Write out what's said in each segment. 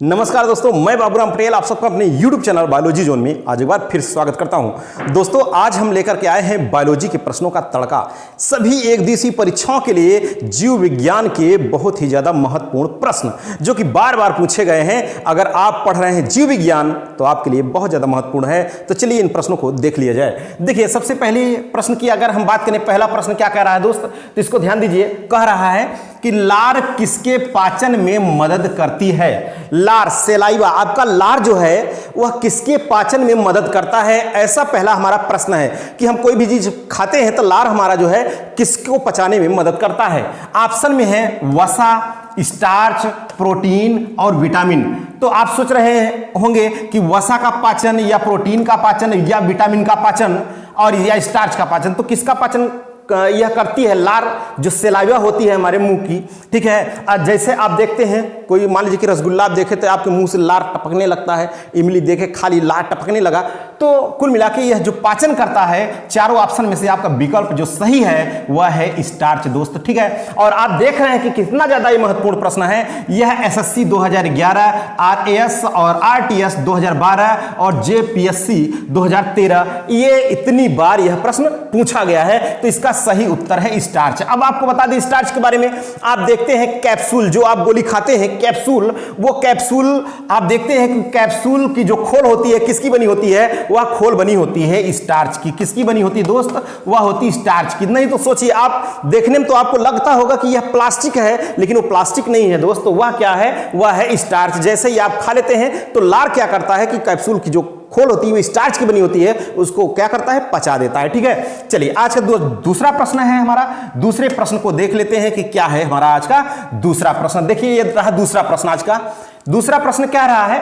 नमस्कार दोस्तों, मैं बाबूराम पटेल आप सबका अपने YouTube चैनल बायोलॉजी जोन में आज एक बार फिर स्वागत करता हूं। दोस्तों, आज हम लेकर के आए हैं बायोलॉजी के प्रश्नों का तड़का। सभी एक दिवसीय परीक्षाओं के लिए जीव विज्ञान के बहुत ही ज़्यादा महत्वपूर्ण प्रश्न जो कि बार बार पूछे गए हैं। अगर आप पढ़ रहे हैं जीव विज्ञान तो आपके लिए बहुत ज़्यादा महत्वपूर्ण है। तो चलिए इन प्रश्नों को देख लिया जाए। देखिए, सबसे पहले प्रश्न की अगर हम बात करें, पहला प्रश्न क्या कह रहा है दोस्त, तो इसको ध्यान दीजिए। कह रहा है कि लार किसके पाचन में मदद करती है। लार, सेलाइवा, आपका लार जो है वह किसके पाचन में मदद करता है, ऐसा पहला हमारा प्रश्न है कि हम कोई भी चीज खाते हैं तो लार हमारा जो है किसको पचाने में मदद करता है। ऑप्शन में है वसा, स्टार्च, प्रोटीन और विटामिन। तो आप सोच रहे होंगे कि वसा का पाचन या प्रोटीन का पाचन या विटामिन का पाचन और या स्टार्च का पाचन, तो किसका पाचन यह करती है। लार जो सेलाइवा होती है हमारे मुंह की, ठीक है। जैसे आप देखते हैं, कोई मान लीजिए कि रसगुल्ला आप देखे तो आपके मुंह से लार टपकने लगता है, इमली देखे खाली लार टपकने लगा। तो कुल मिला के यह जो पाचन करता है, चारों ऑप्शन में से आपका विकल्प जो सही है वह है स्टार्च दोस्त, ठीक है। और आप देख रहे हैं कि कितना ज्यादा ये महत्वपूर्ण प्रश्न है। यह एसएससी 2011, आरएएस और आरटीएस 2012 और जेपीएससी 2013 ये इतनी बार यह प्रश्न पूछा गया है। तो इसका सही उत्तर है स्टार्च। अब आपको बता दें स्टार्च के बारे में, आप देखते हैं कैप्सूल जो आप गोली खाते हैं, कैप्सूल, वो कैप्सूल आप देखते हैं कि कैप्सूल की जो खोल होती है किसकी बनी होती है, वह खोल बनी होती है स्टार्च की। किसकी बनी होती है दोस्त, वह होती स्टार्च की। नहीं तो सोचिए, आप देखने में तो आपको लगता होगा कि यह प्लास्टिक है, लेकिन वो प्लास्टिक नहीं है दोस्त, वह क्या है, वह है स्टार्च। जैसे ही आप खा लेते हैं तो लार क्या करता है कि कैप्सूल की जो खोल होती है वो स्टार्च की बनी होती है, उसको क्या करता है, पचा देता है, ठीक है। चलिए, आज का दूसरा प्रश्न है हमारा। दूसरे प्रश्न को देख लेते हैं कि क्या है हमारा आज का दूसरा प्रश्न। देखिए, ये रहा दूसरा प्रश्न आज का। दूसरा प्रश्न क्या रहा है,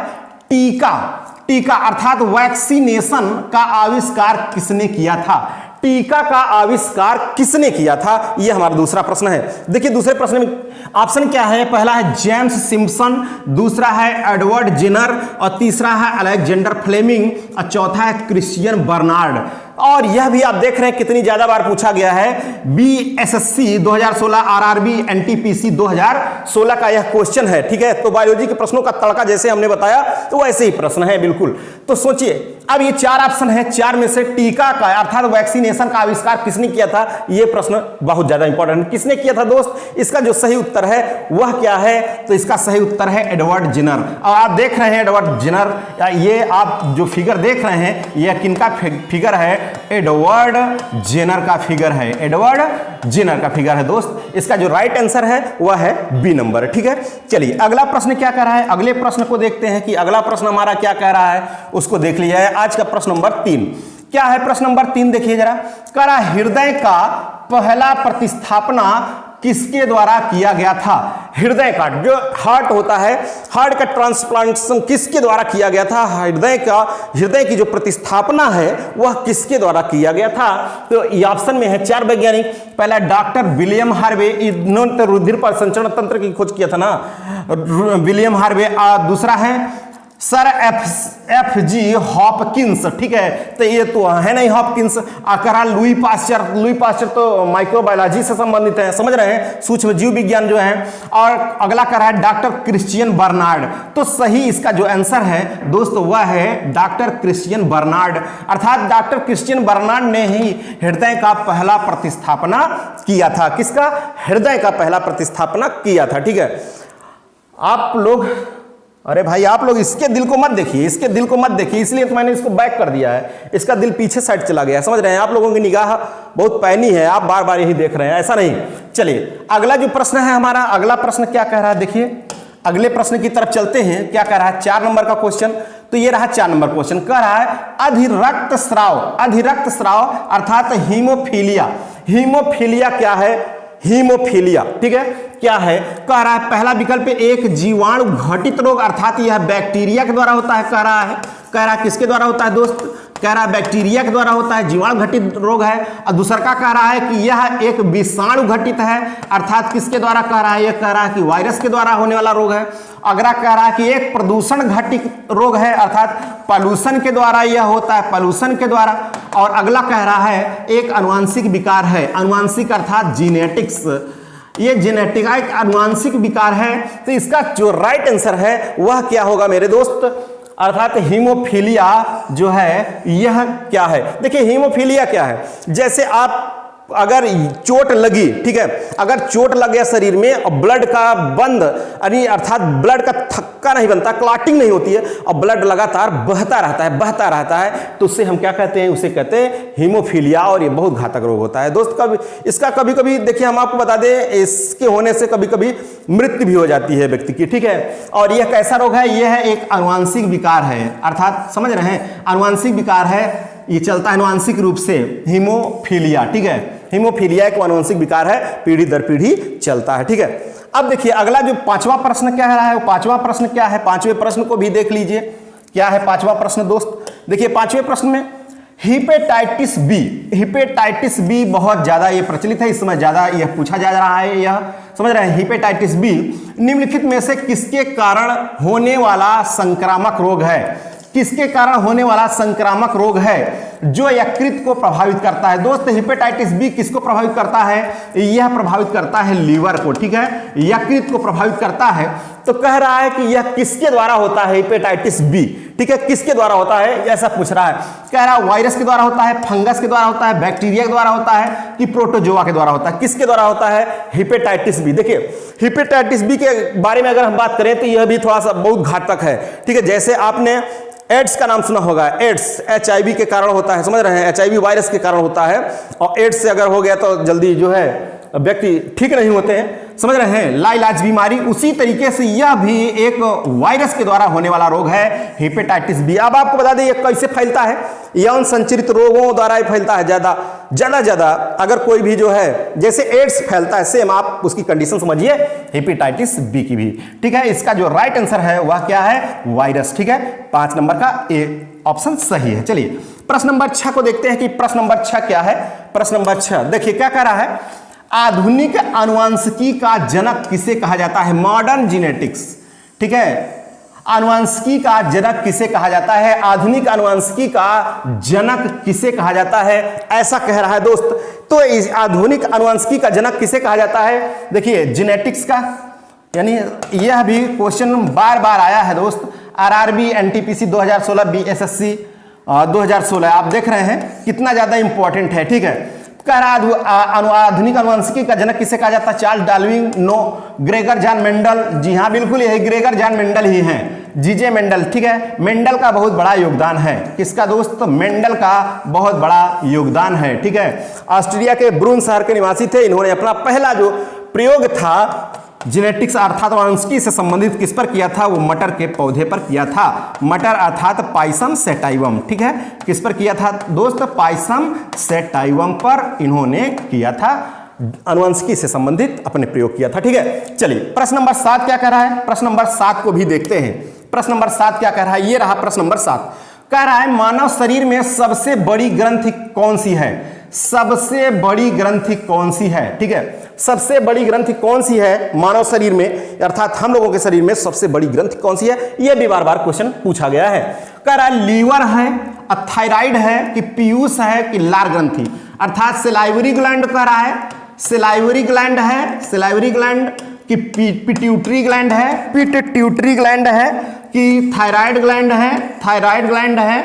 टीका, टीका अर्थात वैक्सीनेशन का आविष्कार किसने किया था। टीका का आविष्कार किसने किया था, यह हमारा दूसरा प्रश्न है। देखिए, दूसरे प्रश्न में ऑप्शन क्या है, पहला है जेम्स सिम्पसन, दूसरा है एडवर्ड जेनर और तीसरा है अलेक्जेंडर फ्लेमिंग और चौथा है क्रिश्चियन बर्नार्ड। और यह भी आप देख रहे हैं कितनी ज्यादा बार पूछा गया है। बीएसएससी 2016, आरआरबी, एनटीपीसी 2016 का यह क्वेश्चन है, ठीक है। तो बायोलॉजी के प्रश्नों का तड़का जैसे हमने बताया तो वैसे ही प्रश्न है बिल्कुल। तो सोचिए, अब ये चार ऑप्शन है, चार में से टीका का अर्थात वैक्सीनेशन का आविष्कार किसने किया था, यह प्रश्न बहुत ज्यादा इंपॉर्टेंट है। किसने किया था दोस्त, इसका जो सही उत्तर है वह क्या है, तो इसका सही उत्तर है एडवर्ड जेनर। और आप देख रहे हैं एडवर्ड जेनर, ये आप जो फिगर देख रहे हैं यह किनका फिगर है, एडवर्ड जेनर का फिगर है, एडवर्ड जेनर का फिगर है दोस्त। इसका जो राइट आंसर है वह है बी नंबर, ठीक है। चलिए, अगला प्रश्न क्या कह रहा है, अगले प्रश्न को देखते हैं कि अगला प्रश्न हमारा क्या कह रहा है, उसको देख लिया है। आज का प्रश्न नंबर 3 क्या है, प्रश्न नंबर 3 देखिए जरा। कह रहा हृदय का पहला प्रतिस्थापना किसके द्वारा किया गया था। हृदय का जो हार्ट होता है, हार्ट का ट्रांसप्लांटेशन किसके द्वारा किया गया था, हृदय की जो प्रतिस्थापना है वह किसके द्वारा किया गया था। तो ये ऑप्शन में है 4 वैज्ञानिक। पहला डॉक्टर विलियम हार्वे, इन्होंने तो रुधिर परिसंचरण तंत्र की खोज किया था ना, विलियम हार्वे। दूसरा है सर एफ जी हॉपकिंस, ठीक है। तो ये तो है नहीं हॉपकिंस। करा लुई पास्चर, लुई पास्चर तो माइक्रोबायोलॉजी से संबंधित है, समझ रहे हैं, सूक्ष्म जीव विज्ञान जो है। और अगला करा है डॉक्टर क्रिश्चियन बर्नार्ड। तो सही इसका जो आंसर है दोस्तों वह है डॉक्टर क्रिश्चियन बर्नार्ड, अर्थात डॉक्टर क्रिश्चियन बर्नार्ड ने ही हृदय का पहला प्रतिस्थापना किया था। किसका, हृदय का पहला प्रतिस्थापना किया था, ठीक है। आप लोग, अरे भाई आप लोग इसके दिल को मत देखिए, इसके दिल को मत देखिए, इसलिए तो मैंने इसको बैक कर दिया है। इसका दिल पीछे साइड चला गया है, समझ रहे हैं। आप लोगों की निगाह बहुत पैनी है, आप बार बार यही देख रहे हैं, ऐसा नहीं। चलिए, अगला जो प्रश्न है हमारा, अगला प्रश्न क्या कह रहा है, देखिए अगले प्रश्न की तरफ चलते हैं। क्या कह रहा है, 4 नंबर का क्वेश्चन। तो ये रहा 4 नंबर क्वेश्चन। कह रहा है अधिरक्त स्राव, अधिरक्त स्राव अर्थात हीमोफीलिया। हीमोफीलिया क्या है, हीमोफीलिया, ठीक है, क्या है। कह रहा है पहला विकल्प एक जीवाणु घटित रोग, अर्थात यह बैक्टीरिया के द्वारा होता है। कह रहा है किसके द्वारा होता है दोस्त, कह रहा है बैक्टीरिया के द्वारा होता है, जीवाणु घटित रोग है। और दूसरा का कह रहा है कि यह एक विषाणु घटित है, अर्थात किसके द्वारा कह रहा है, यह कह रहा है कि वायरस के द्वारा होने वाला रोग है। अगला कह रहा है कि एक प्रदूषण घटित रोग है, अर्थात पॉल्यूशन के द्वारा यह होता है, पॉल्यूशन के द्वारा। और अगला कह रहा है एक आनुवांशिक विकार है, आनुवांशिक अर्थात जीनेटिक्स, ये जेनेटिक एक आनुवांशिक विकार है। तो इसका जो राइट आंसर है वह क्या होगा मेरे दोस्त, अर्थात हीमोफीलिया जो है यह क्या है। देखिए हीमोफीलिया क्या है, जैसे आप अगर चोट लगी, ठीक है, अगर चोट लग गया शरीर में और ब्लड का बंद यानी अर्थात ब्लड का थक्का नहीं बनता, क्लॉटिंग नहीं होती है और ब्लड लगातार बहता रहता है, तो उससे हम क्या कहते हैं, उसे कहते हैं हीमोफीलिया। और ये बहुत घातक रोग होता है दोस्त। कभी इसका कभी कभी देखिए हम आपको बता दें, इसके होने से कभी कभी मृत्यु भी हो जाती है व्यक्ति की, ठीक है। और यह कैसा रोग है, यह है एक आनुवांशिक विकार है, अर्थात समझ रहे हैं आनुवांशिक विकार है, ये चलता है आनुवांशिक रूप से हीमोफीलिया, ठीक है। हीमोफीलिया एक आनुवांशिक विकार है, पीढ़ी दर पीढ़ी चलता है, ठीक है। अब देखिए अगला जो पांचवा प्रश्न क्या है, वो पांचवा प्रश्न क्या है, पांचवें प्रश्न को भी देख लीजिए क्या है पांचवा प्रश्न दोस्त। देखिए पांचवें प्रश्न में हेपेटाइटिस बी बहुत ज्यादा ये प्रचलित है, इस समय ज्यादा यह पूछा जा रहा है, यह समझ रहे हैं। हेपेटाइटिस बी निम्नलिखित में से किसके कारण होने वाला संक्रामक रोग है, किसके कारण होने वाला संक्रामक रोग है जो यकृत को प्रभावित करता है। दोस्त हेपेटाइटिस बी किसको प्रभावित करता है, यह प्रभावित करता है लीवर को, ठीक है, यकृत को प्रभावित करता है। तो कह रहा है कि यह किसके द्वारा होता है हेपेटाइटिस बी, ठीक है, किसके द्वारा होता है ऐसा पूछ रहा है। कह रहा है वायरस के द्वारा होता है, फंगस के द्वारा होता है, बैक्टीरिया के द्वारा होता है कि प्रोटोजोआ के द्वारा होता है, किसके द्वारा होता है हेपेटाइटिस बी। देखिए हेपेटाइटिस बी के बारे में अगर हम बात करें तो यह भी थोड़ा सा बहुत घातक है, ठीक है। जैसे आपने एड्स का नाम सुना होगा, एड्स HIV के कारण होता है, समझ रहे हैं, HIV वायरस के कारण होता है। और एड्स से अगर हो गया तो जल्दी जो है व्यक्ति ठीक नहीं होते हैं, समझ रहे हैं, लाइलाज बीमारी। उसी तरीके से यह भी एक वायरस के द्वारा होने वाला रोग है हेपेटाइटिस बी। अब आपको बता दें ये कैसे फैलता है, यौन संचरित रोगों द्वारा ही फैलता है ज्यादा। अगर कोई भी जो है जैसे एड्स फैलता है, सेम आप उसकी कंडीशन समझिए हेपेटाइटिस बी की भी, ठीक है। इसका जो राइट आंसर है वह क्या है, वायरस, ठीक है। 5 नंबर का ए ऑप्शन सही है। चलिए प्रश्न नंबर 6 को देखते हैं कि प्रश्न नंबर 6 क्या है। प्रश्न नंबर 6 देखिए क्या कह रहा है, आधुनिक आनुवंशिकी का जनक किसे कहा जाता है, मॉडर्न जीनेटिक्स, ठीक है। आनुवंशिकी का जनक किसे कहा जाता है, आधुनिक आनुवंशिकी का जनक किसे कहा जाता है, ऐसा कह रहा है दोस्त। तो इस आधुनिक आनुवंशिकी का जनक किसे कहा जाता है, देखिए जेनेटिक्स का, यानी यह भी क्वेश्चन बार बार आया है दोस्त। RRB NTPC 2016 BSSC 2016 आप देख रहे हैं कितना ज्यादा इंपॉर्टेंट है, ठीक है। कह रहा आधुनिक आनुवंशिकी का जनक किसे कहा जाता है, Charles Darwin, no, Gregor Johann Mendel. जी हाँ बिल्कुल यही ग्रेगर जॉन मेंडल ही हैं, जीजे मेंडल, ठीक है। मेंडल का बहुत बड़ा योगदान है, किसका दोस्त, मेंडल का बहुत बड़ा योगदान है, ठीक है। ऑस्ट्रिया के ब्रून शहर के निवासी थे। इन्होंने अपना पहला जो प्रयोग था जेनेटिक्स अर्थात आनुवंशिकी से संबंधित किस पर किया था, वो मटर के पौधे पर किया था। मटर अर्थात पाइसम सेटाइवम, ठीक है, किस पर किया था दोस्त, पाइसम सेटाइवम पर इन्होंने किया था, आनुवंशिकी से संबंधित अपने प्रयोग किया था, ठीक है। चलिए प्रश्न नंबर 7 क्या कह रहा है, प्रश्न नंबर 7 को भी देखते हैं। प्रश्न नंबर 7 क्या कह रहा है, ये रहा प्रश्न नंबर 7। कह रहा है मानव शरीर में सबसे बड़ी ग्रंथि कौन सी है, सबसे बड़ी ग्रंथि कौन सी है, ठीक है। सबसे बड़ी ग्रंथि कौन सी है मानव शरीर में, अर्थात हम लोगों के शरीर में सबसे बड़ी ग्रंथि कौन सी है, यह भी बार बार क्वेश्चन पूछा गया है। कह रहा है लीवर है, थायराइड है कि पीयूष है कि लार ग्रंथि, अर्थात सिलाइवरी ग्लैंड कह रहा है, सिलाइवरी ग्लैंड है, सिलाइवरी ग्लैंड कि पिट्यूटरी ग्लैंड है, पिट्यूटरी ग्लैंड है कि थायराइड ग्लैंड है, थायराइड ग्लैंड है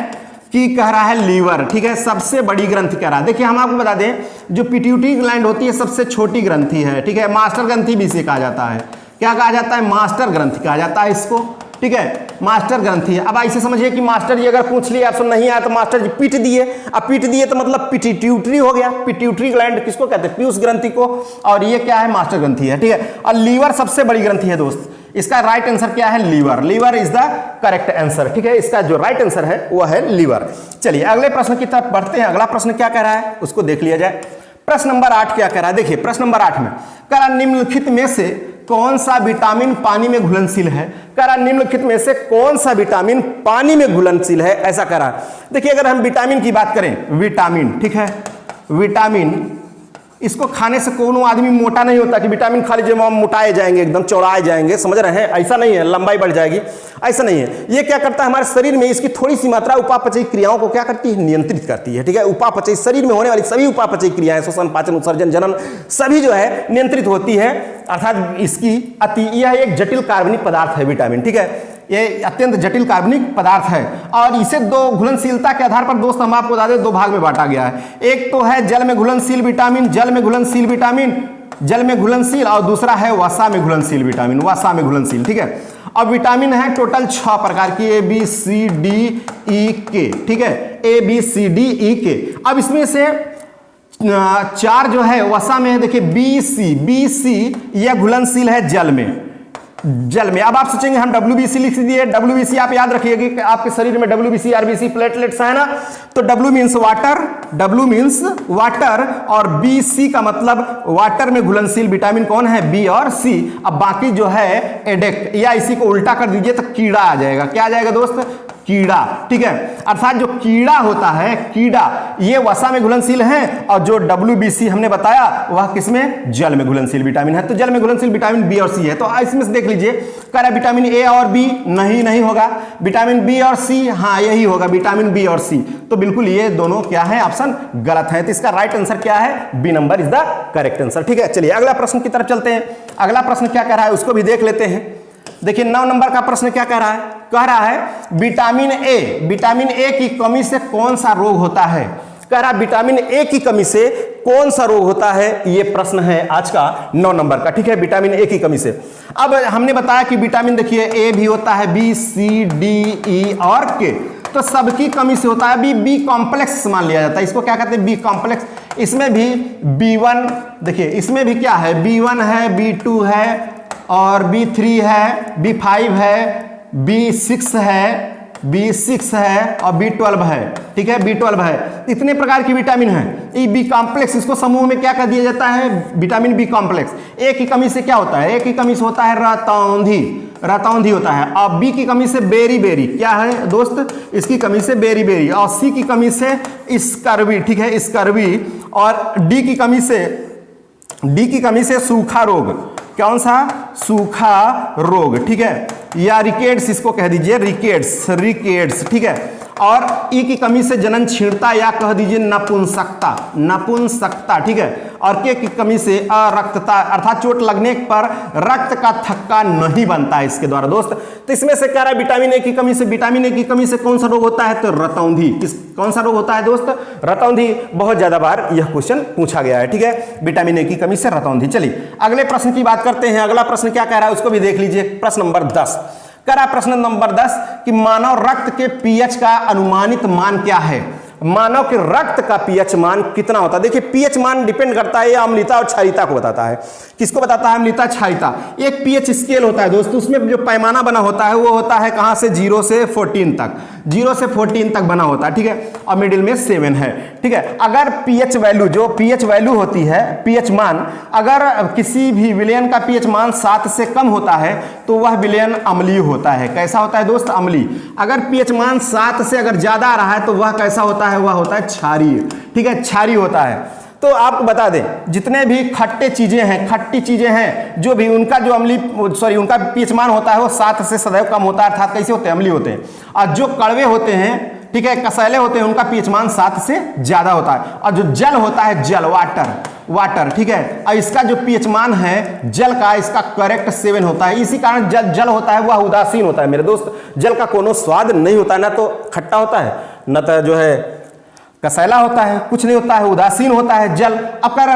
कि कह रहा है लीवर, ठीक है। सबसे बड़ी ग्रंथि कह रहा है। देखिए हम आपको बता दें जो पिट्यूटरी ग्लैंड होती है सबसे छोटी ग्रंथि है, ठीक है। मास्टर ग्रंथि भी इसे कहा जाता है, क्या कहा जाता है, मास्टर ग्रंथि कहा जाता है इसको, ठीक है, मास्टर ग्रंथि। अब ऐसे समझिए कि मास्टर जी अगर पूछ लिया ऑप्शन नहीं आया तो मास्टर जी पीट दिए, अब पीट दिए तो मतलब पिट्यूटरी हो गया। पिट्यूटरी ग्लैंड किसको कहते हैं, पीयूष ग्रंथि को, और ये क्या है, मास्टर ग्रंथि है, ठीक है। और लीवर सबसे बड़ी ग्रंथि है दोस्त, इसका राइट आंसर क्या है, liver, liver is the correct answer, ठीक है। इसका जो राइट आंसर है वो है लीवर। चलिए अगले प्रश्न की तरफ बढ़ते हैं। अगला प्रश्न क्या कह रहा है उसको देख लिया जाए। प्रश्न नंबर 8 क्या कह रहा है, देखिए प्रश्न नंबर 8 में कह रहा निम्नलिखित में से कौन सा विटामिन पानी में घुलनशील है, कह रहा निम्नलिखित में से कौन सा विटामिन पानी में घुलनशील है, ऐसा कह रहा है। देखिए अगर हम विटामिन की बात करें, विटामिन, ठीक है, विटामिन इसको खाने से कोनो आदमी मोटा नहीं होता कि विटामिन खा लीजिए हम मोटाए जाएंगे, एकदम चौड़ाए जाएंगे, समझ रहे हैं? ऐसा नहीं है, लंबाई बढ़ जाएगी, ऐसा नहीं है। ये क्या करता है हमारे शरीर में, इसकी थोड़ी सी मात्रा उपापचयी क्रियाओं को क्या करती है, नियंत्रित करती है। ठीक है, उपापचयी शरीर में होने वाली सभी उपापचयी क्रियाएं, श्वसन, पाचन, उत्सर्जन, जनन सभी जो है नियंत्रित होती है। अर्थात इसकी यह एक जटिल कार्बनिक पदार्थ है विटामिन। ठीक है, ये अत्यंत जटिल कार्बनिक पदार्थ है और इसे दो घुलनशीलता के आधार पर दोस्त हम आपको बता दें 2 भाग में बांटा गया है। एक तो है जल में घुलनशील विटामिन, जल में घुलनशील विटामिन, जल में घुलनशील, और दूसरा है वसा में घुलनशील विटामिन, वसा में घुलनशील। ठीक है, अब विटामिन है टोटल 6 प्रकार की, A B C D E के। ठीक है, A B C D E के। अब इसमें से 4 जो है वसा में है, देखिए बी सी यह घुलनशील है जल में, जल में। अब आप सोचेंगे हम WBC लिख दिए, WBC आप याद रखिएगा कि आपके शरीर में WBC RBC प्लेटलेट्स है ना, तो W means water, W means water, और BC का मतलब वाटर में घुलनशील विटामिन कौन है, B और C। अब बाकी जो है एडेक्ट, या इसी को उल्टा कर दीजिए तो कीड़ा आ जाएगा। क्या आ जाएगा दोस्त, कीड़ा। ठीक है, अर्थात जो कीड़ा होता है, कीड़ा ये वसा में घुलनशील है, और जो WBC हमने बताया वह किसमें, जल में घुलनशील विटामिन है। तो जल में घुलनशील विटामिन B और C है। तो इसमें से देख लीजिए, कह रहा है विटामिन A और B, नहीं होगा। विटामिन B और C, हाँ यही होगा, विटामिन B और C। तो बिल्कुल ये दोनों क्या है, ऑप्शन गलत है। तो इसका राइट आंसर क्या है, B number is the correct answer. ठीक है, चलिए अगला प्रश्न की तरफ चलते हैं। अगला प्रश्न क्या कह रहा है उसको भी देख लेते हैं। देखिए 9 नंबर का प्रश्न क्या कह रहा है, कह रहा है विटामिन ए की कमी से कौन सा रोग होता है। कह रहा है विटामिन ए की कमी से कौन सा रोग होता है, ये प्रश्न है आज का 9 नंबर का। ठीक है, विटामिन ए की कमी से। अब हमने बताया कि विटामिन देखिए ए भी होता है, बी सी डी ई और के, तो सबकी कमी से होता है। बी कॉम्प्लेक्स मान लिया जाता है, इसको क्या कहते हैं, बी कॉम्प्लेक्स। इसमें भी B1 देखिए, इसमें भी क्या है, B1 है, B2 है, और B3 है, B5 है, B6 है, B6 है और B12 है। ठीक है, B12 है। इतने प्रकार की विटामिन है। ये बी कॉम्प्लेक्स, इसको समूह में क्या कर दिया जाता है, विटामिन बी कॉम्प्लेक्स। ए की कमी से क्या होता है, ए की कमी से होता है रतौंधी होता है। और बी की कमी से बेरी क्या है दोस्त, इसकी कमी से बेरी, और सी की कमी से स्कर्वी। ठीक है, स्कर्वी। और डी की कमी से सूखा रोग। कौन सा, सूखा रोग। ठीक है, या रिकेट्स इसको कह दीजिए, रिकेट्स। ठीक है, और ई की कमी से जनन छीणता, या कह दीजिए नपुंसकता। ठीक है, और के की कमी से अरक्तता, अर्थात चोट लगने पर रक्त का थक्का नहीं बनता है इसके द्वारा दोस्त। तो इसमें से कह रहा है विटामिन ए की कमी से कौन सा रोग होता है, तो रतौंधी। कौन सा रोग होता है दोस्त, रतौंधी। बहुत ज्यादा बार यह क्वेश्चन पूछा गया है। ठीक है, विटामिन ए की कमी से रतौंधी। चलिए अगले प्रश्न की बात करते हैं। अगला प्रश्न क्या कह रहा है उसको भी देख लीजिए। प्रश्न नंबर 10 कह रहा है, प्रश्न नंबर 10 कि मानव रक्त के पीएच का अनुमानित मान क्या है। मानव के रक्त का पीएच मान कितना होता है। देखिए पीएच मान डिपेंड करता है, यह अम्लता और क्षारीयता को बताता है। किसको बताता है, अम्लता क्षारीयता। एक पीएच स्केल होता है दोस्तों, उसमें जो पैमाना बना होता है वो होता है कहां से, 0 से 14 तक, 0 से 14 तक बना होता है। ठीक है, और मिडिल में 7 है। ठीक है, अगर पीएच वैल्यू, जो पीएच वैल्यू होती है, पीएच मान, अगर किसी भी विलयन का पीएच मान 7 से कम होता है तो वह विलयन अम्लीय होता है। कैसा होता है दोस्त, अम्लीय। अगर पीएच मान 7 से अगर ज्यादा आ रहा है तो वह कैसा होता है, वह होता है क्षारीय। ठीक है, क्षारीय होता है। तो आपको बता दें, जितने भी खट्टी चीजें हैं, जो भी उनका जो उनका पीएच मान होता है वो 7 से सदैव कम होता है, अर्थात कैसे होते हैं, अम्लीय होते हैं। और जो कड़वे होते हैं, ठीक है, कसैले होते हैं, उनका पीएच मान 7 से ज्यादा होता है। और जो जल होता है, जल, वाटर, ठीक है, और इसका जो पीएच मान है जल का, इसका करेक्ट 7 होता है। इसी कारण जल होता है वह उदासीन होता है मेरे दोस्त। जल का कोनो स्वाद नहीं होता है, ना तो खट्टा होता है, न तो जो है कसैला होता है, कुछ नहीं होता है, उदासीन होता है जल। अब कह रहा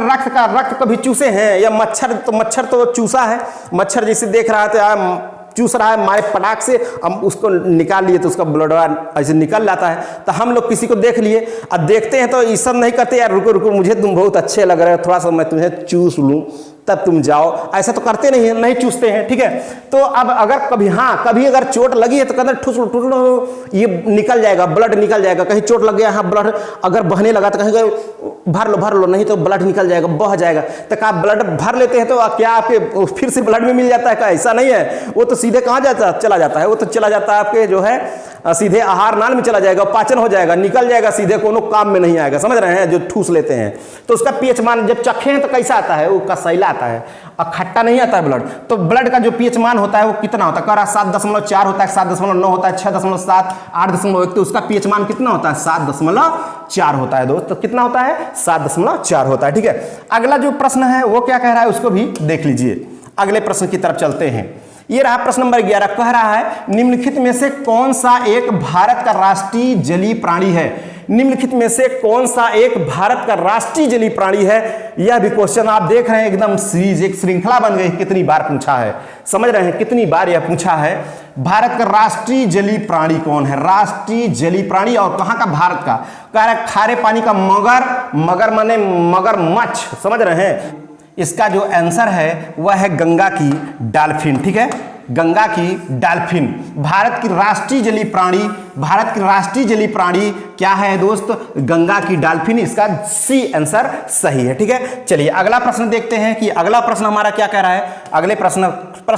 रक्त कभी चूसे हैं, या मच्छर तो चूसा है, मच्छर जैसे देख रहा था चूस रहा है, मारे पटाख से हम उसको निकाल लिए तो उसका ब्लड ऐसे निकल जाता है। तो हम लोग किसी को देख लिए, अब देखते हैं तो ये सब नहीं करते, यार रुको मुझे तुम बहुत अच्छे लग रहे हो, थोड़ा सा मैं तुम्हें चूस लूं तब तुम जाओ, ऐसा तो करते नहीं चूसते हैं। ठीक है, तो अब अगर कभी अगर चोट लगी है तो कहते ठुस ये निकल जाएगा, ब्लड निकल जाएगा। कहीं चोट लग गया, हाँ ब्लड अगर बहने लगा तो कहीं भर लो, नहीं तो ब्लड निकल जाएगा, बह जाएगा। तो क्या आप ब्लड भर लेते हैं तो क्या आपके फिर से ब्लड में मिल जाता है? क्या ऐसा नहीं है, वो तो सीधे कहाँ चला जाता है, वो तो चला जाता है आपके जो है सीधे आहार नाल में चला जाएगा, पाचन हो जाएगा, निकल जाएगा सीधे, कोनो काम में नहीं आएगा। समझ रहे हैं, जो ठूस लेते हैं तो उसका पीएच मान जब चखे हैं तो कैसा आता है, वो कसैला आता है और खट्टा नहीं आता है ब्लड। तो ब्लड का जो पीएच मान होता है वो कितना होता है, कह रहा 7.4 होता है, 7.9 होता है, 6.7, 8.1, तो उसका पीएच मान कितना होता है, 7.4 होता है दोस्त। तो कितना होता है, 7.4 होता है। ठीक है, अगला जो प्रश्न है वो क्या कह रहा है उसको भी देख लीजिए। अगले प्रश्न की तरफ चलते हैं। ये रहा प्रश्न नंबर 11, कह रहा है निम्नलिखित में से कौन सा एक भारत का राष्ट्रीय जलीय प्राणी है। निम्नलिखित में से कौन सा एक भारत का राष्ट्रीय जलीय प्राणी है। यह भी क्वेश्चन आप देख रहे हैं एकदम सीरीज, एक श्रृंखला बन गई, कितनी बार पूछा है, समझ रहे हैं कितनी बार यह पूछा है। भारत का राष्ट्रीय जलीय प्राणी कौन है, राष्ट्रीय जलीय प्राणी, और कहां का, भारत का। कह रहा है खारे पानी का मगर, मगर माने मगरमच्छ, समझ रहे हैं। इसका जो आंसर है वह है गंगा की डॉल्फिन। ठीक है, गंगा की डॉल्फिन भारत की राष्ट्रीय जलीय प्राणी, भारत की राष्ट्रीय जलीय प्राणी क्या है दोस्त, गंगा की डॉल्फिन। इसका सी आंसर सही है। ठीक है, चलिए अगला प्रश्न देखते हैं कि अगला प्रश्न हमारा क्या कह रहा है। अगले प्रश्न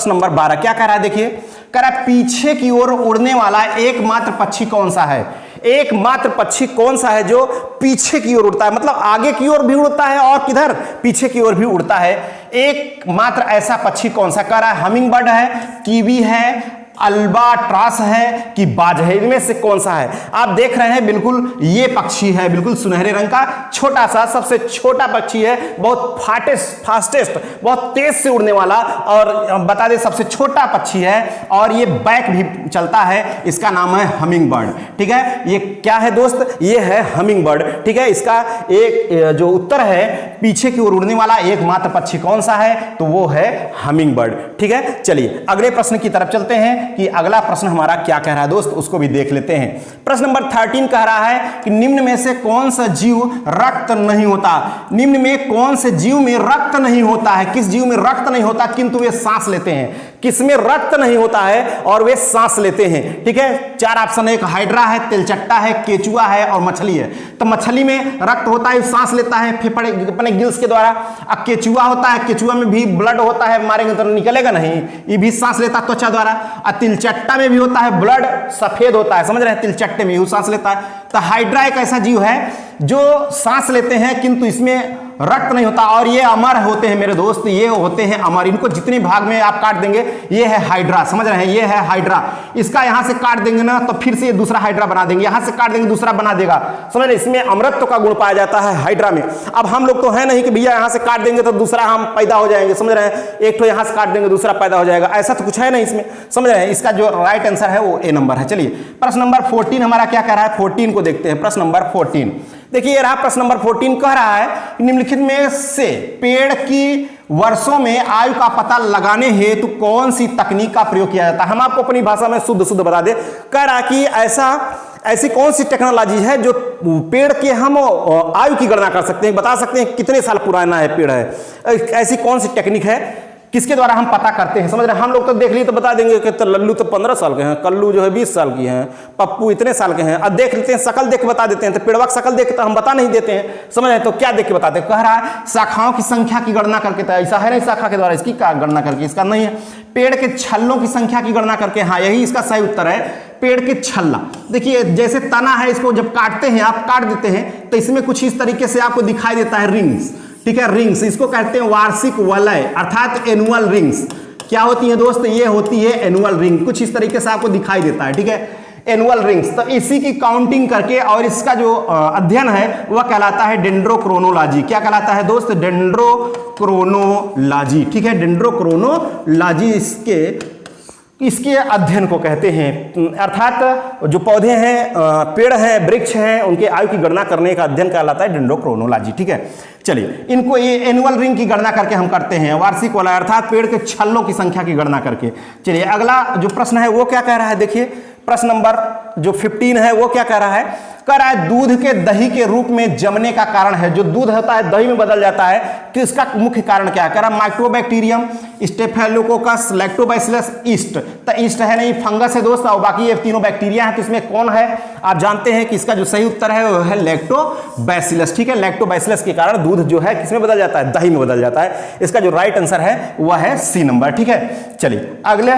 नंबर 12 क्या कह रहा है, देखिए कह रहा है पीछे की ओर उड़ने वाला एकमात्र पक्षी कौन सा है। एकमात्र पक्षी कौन सा है जो पीछे की ओर उड़ता है, मतलब आगे की ओर भी उड़ता है और किधर, पीछे की ओर भी उड़ता है। एकमात्र ऐसा पक्षी कौन सा, कह रहा है हमिंग बर्ड है, कीवी है, अल्बाट्रॉस है कि बाज है, इनमें से कौन सा है। आप देख रहे हैं बिल्कुल ये पक्षी है, बिल्कुल सुनहरे रंग का, छोटा सा, सबसे छोटा पक्षी है, बहुत फास्टेस्ट, बहुत तेज से उड़ने वाला, और बता दें सबसे छोटा पक्षी है, और ये बैक भी चलता है। इसका नाम है हमिंग बर्ड। ठीक है, ये क्या है दोस्त, ये है हमिंग बर्ड। ठीक है, इसका एक जो उत्तर है पीछे की ओर उड़ने वाला एकमात्र पक्षी कौन सा है, तो वो है हमिंग बर्ड। ठीक है, चलिए अगले प्रश्न की तरफ चलते हैं कि अगला प्रश्न हमारा क्या कह रहा है दोस्त, उसको भी देख लेते हैं। प्रश्न नंबर 13 कह रहा है कि निम्न में से कौन सा जीव रक्त नहीं होता। निम्न में कौन से जीव में रक्त नहीं होता है, किस जीव में रक्त नहीं होता किंतु वे सांस लेते हैं। किसमें रक्त नहीं होता है और वे सांस लेते हैं। ठीक है, 4 ऑप्शन है, एक हाइड्रा है, तिलचट्टा है, केचुआ है और मछली है। तो मछली में रक्त होता है, सांस लेता है फेफड़े अपने गिल्स के द्वारा। अब केचुआ होता है, केचुआ में भी ब्लड होता है, मारेंगे तो निकलेगा नहीं, ये भी सांस लेता है त्वचा द्वारा। तिलचट्टा में भी होता है, ब्लड सफेद होता है, समझ रहे हैं, तिलचट्टे में सांस लेता है। तो हाइड्रा एक ऐसा जीव है जो सांस लेते हैं किंतु इसमें रक्त नहीं होता, और ये अमर होते हैं मेरे दोस्त, ये होते हैं अमर। इनको जितने भाग में आप काट देंगे, ये है हाइड्रा, समझ रहे हैं, ये है हाइड्रा। इसका यहां से काट देंगे ना तो फिर से ये दूसरा हाइड्रा बना देंगे, यहां से काट देंगे दूसरा बना देगा, समझ रहे, इसमें अमरत्व का गुण पाया जाता है हाइड्रा में। अब हम लोग तो है नहीं कि भैया यहां से काट देंगे तो दूसरा हम पैदा हो जाएंगे, समझ रहे हैं, एक तो यहां से काट देंगे दूसरा पैदा हो जाएगा, ऐसा तो कुछ है नहीं इसमें, समझ रहे हैं। इसका जो राइट आंसर है वो ए नंबर है। चलिए प्रश्न नंबर 14 हमारा क्या कह रहा है, 14 को देखते हैं। प्रश्न नंबर 14 देखिए, ये रहा प्रश्न नंबर 14 कह रहा है निम्नलिखित में से पेड़ की वर्षों में आयु का पता लगाने हेतु कौन सी तकनीक का प्रयोग किया जाता है। हम आपको अपनी भाषा में शुद्ध बता दें, कह रहा कि ऐसी कौन सी टेक्नोलॉजी है जो पेड़ के हम आयु की गणना कर सकते हैं, बता सकते हैं कितने साल पुराना है पेड़ है, ऐसी कौन सी टेक्निक है, किसके द्वारा हम पता करते हैं। समझ रहे हैं, हम लोग तो देख लिए तो बता देंगे कि तो लल्लू तो 15 साल के हैं, कल्लू जो है 20 साल की हैं, पप्पू इतने साल के हैं। अब देख लेते हैं, शकल देख के बता देते हैं, तो पेड़वा की शकल देख के तो हम बता नहीं देते हैं, समझ रहे हैं, तो क्या देख के बताते हैं। कह रहा है शाखाओं की संख्या की गणना करके, तो ऐसा है नहीं शाखा के द्वारा इसकी गणना करके, इसका नहीं है। पेड़ के छल्लों की संख्या की गणना करके, हाँ यही इसका सही उत्तर है, पेड़ के छल्ला। देखिए जैसे तना है, इसको जब काटते हैं, आप काट देते हैं तो इसमें कुछ इस तरीके से आपको दिखाई देता है रिंग्स। ठीक है, रिंग्स, इसको कहते हैं वार्षिक वलय अर्थात एनुअल रिंग्स। क्या होती है दोस्त, ये होती है एनुअल रिंग, कुछ इस तरीके से आपको दिखाई देता है। ठीक है, एनुअल रिंग्स, तो इसी की काउंटिंग करके और इसका जो अध्ययन है वह कहलाता है डेंड्रोक्रोनोलॉजी। क्या कहलाता है दोस्त, डेंड्रोक्रोनोलॉजी। ठीक है, डेंड्रोक्रोनोलॉजी इसके अध्ययन को कहते हैं, अर्थात जो पौधे हैं, पेड़ हैं, वृक्ष हैं, उनके आयु की गणना करने का अध्ययन कहलाता है डेंड्रोक्रोनोलॉजी। ठीक है, चलिए इनको ये एनुअल रिंग की गणना करके हम करते हैं, वार्षिक वाला अर्थात पेड़ के छल्लों की संख्या की गणना करके। चलिए अगला जो प्रश्न है वो क्या कह रहा है, देखिए प्रश्न नंबर जो 15 है वो क्या कह रहा है, कह रहा है दूध के दही के रूप में जमने का कारण है, जो दूध होता है दही में बदल जाता है, तो इसका मुख्य कारण क्या है। कह रहा है माइक्रोबैक्टीरियम, स्टेफिलोकोकस, लैक्टोबैसिलस, ईस्ट। तो ईस्ट है नहीं, फंगस है दोस्त, और बाकी ये तीनों बैक्टीरिया है, तो इसमें कौन है आप जानते हैं कि इसका जो सही उत्तर है वो है लैक्टोबैसिलस। ठीक है, लैक्टोबैसिलस के कारण दूध जो है किसमें बदल जाता है, दही में बदल जाता है। इसका जो राइट आंसर है वह है सी नंबर। ठीक है, चलिए अगले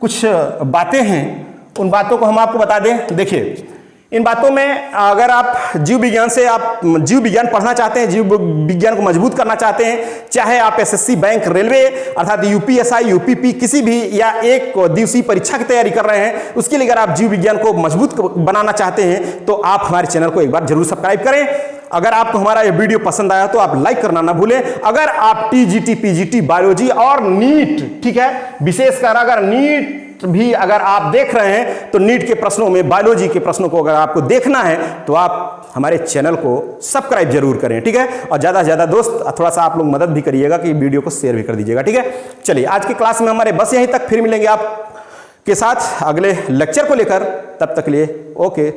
कुछ बातें हैं उन बातों को हम आपको बता दें। देखिए, इन बातों में अगर आप जीव विज्ञान से आप जीव विज्ञान पढ़ना चाहते हैं, जीव विज्ञान को मजबूत करना चाहते हैं, चाहे आप एसएससी, बैंक, रेलवे अर्थात यूपीएसआई, यूपीपी किसी भी या एक दिवसीय परीक्षा की तैयारी कर रहे हैं, उसके लिए अगर आप जीव विज्ञान को मजबूत बनाना चाहते हैं तो आप हमारे चैनल को एक बार जरूर सब्सक्राइब करें। अगर आपको हमारा ये वीडियो पसंद आया तो आप लाइक करना ना भूलें। अगर आप टीजीटी, पीजीटी, बायोलॉजी और नीट, ठीक है, विशेषकर अगर नीट भी अगर आप देख रहे हैं तो नीट के प्रश्नों में बायोलॉजी के प्रश्नों को अगर आपको देखना है तो आप हमारे चैनल को सब्सक्राइब जरूर करें, ठीक है। और ज्यादा से ज्यादा दोस्त थोड़ा सा आप लोग मदद भी करिएगा कि वीडियो को शेयर भी कर दीजिएगा, ठीक है। चलिए, आज की क्लास में हमारे बस यहीं तक, फिर मिलेंगे आपके साथ अगले लेक्चर को लेकर। तब तक के लिए ओके।